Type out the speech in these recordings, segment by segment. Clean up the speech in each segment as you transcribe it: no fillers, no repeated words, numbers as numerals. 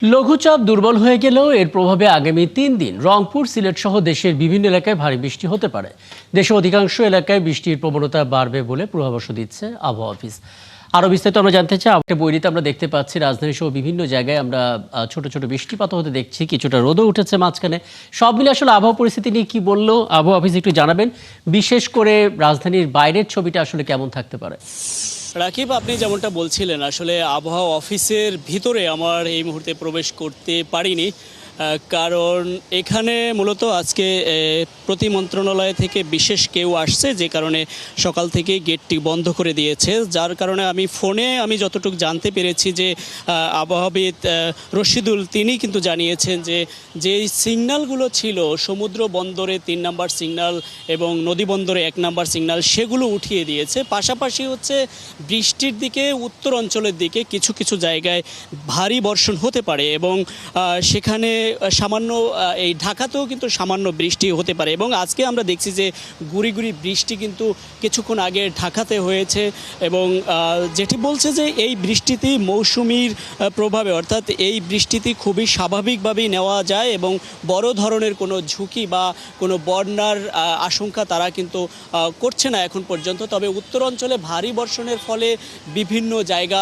লঘুচাপ দুর্বল হয়ে গেলেও এর প্রভাবে আগামী ৩ দিন রংপুর, সিলেট সহ দেশের বিভিন্ন এলাকায় ভারী বৃষ্টি হতে পারে। দেশের অধিকাংশ এলাকায় বৃষ্টির প্রবণতা বাড়বে বলে পূর্বাভাস দিচ্ছে আবহাওয়া অফিস। আরও বিস্তারিত আমরা জানতে চাই। আমাদের বইটিতে আমরা দেখতে পাচ্ছি রাজধানী সহ বিভিন্ন জায়গায় আমরা ছোট ছোট বৃষ্টিপাত হতে দেখছি, কিছুটা রোদও উঠেছে মাঝখানে। সব মিলে আসলে আবহাওয়া পরিস্থিতি নিয়ে কি বললো আবহাওয়া অফিস একটু জানাবেন। বিশেষ করে রাজধানীর বাইরের ছবিটা আসলে কেমন থাকতে পারে? রাকিব, আপনি যেমনটা বলছিলেন, আসলে আবহাওয়া অফিসের ভিতরে আমার এই মুহূর্তে প্রবেশ করতে পারিনি, কারণ এখানে মূলত আজকে প্রতি মন্ত্রণালয় থেকে বিশেষ কেউ আসছে, যে কারণে সকাল থেকে গেটটি বন্ধ করে দিয়েছে। যার কারণে আমি যতটুকু জানতে পেরেছি যে আবহাওয়াবিদ রশিদুল তিনি কিন্তু জানিয়েছেন যে সিগন্যালগুলো ছিল সমুদ্র বন্দরে ৩ নম্বর সিগন্যাল এবং নদী বন্দরে ১ নম্বর সিগন্যাল, সেগুলো উঠিয়ে দিয়েছে। পাশাপাশি হচ্ছে বৃষ্টির দিকে উত্তর অঞ্চলের দিকে কিছু কিছু জায়গায় ভারী বর্ষণ হতে পারে এবং সেখানে সামান্য এই ঢাকাতেও কিন্তু সামান্য বৃষ্টি হতে পারে। এবং আজকে আমরা দেখছি যে গুড়ি গুড়ি বৃষ্টি কিন্তু কিছুক্ষণ আগে ঢাকাতে হয়েছে এবং যেটি বলছে যে এই বৃষ্টিতে মৌসুমির প্রভাবে, অর্থাৎ এই বৃষ্টিতে খুবই স্বাভাবিকভাবেই নেওয়া যায় এবং বড় ধরনের কোনো ঝুঁকি বা কোনো বন্যার আশঙ্কা তারা কিন্তু করছে না এখন পর্যন্ত। তবে উত্তর অঞ্চলে ভারী বর্ষণের ফলে বিভিন্ন জায়গা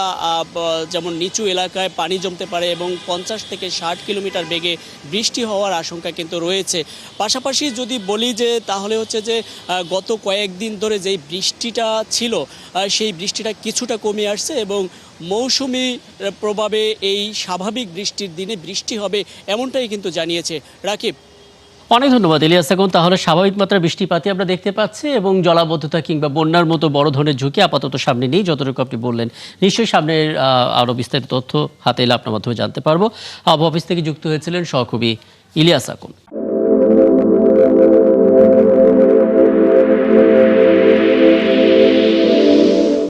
যেমন নিচু এলাকায় পানি জমতে পারে এবং ৫০ থেকে ৬০ কিলোমিটার বেগে বৃষ্টি হওয়ার আশঙ্কা কিন্তু রয়েছে। পাশাপাশি যদি বলি যে তাহলে হচ্ছে যে গত কয়েকদিন ধরে যেই বৃষ্টিটা ছিল সেই বৃষ্টিটা কিছুটা কমে আসছে এবং মৌসুমি প্রভাবে এই স্বাভাবিক বৃষ্টির দিনে বৃষ্টি হবে এমনটাই কিন্তু জানিয়েছে। রাকিব, অনেক ধন্যবাদ ইলিয়াস। এখন তাহলে স্বাভাবিক মাত্রার বৃষ্টিপাতই আমরা দেখতে পাচ্ছি এবং জলাবদ্ধতা কিংবা বন্যার মতো বড় ধরনের ঝুঁকি আপাতত সামনে নেই, যতটুকু আপনি বললেন। নিশ্চয়ই সামনের আরও বিস্তারিত তথ্য হাতে এলে আপনার মাধ্যমে জানতে পারবো। আবহাওয়া অফিস থেকে যুক্ত হয়েছিলেন সহকর্মী ইলিয়াস আকন।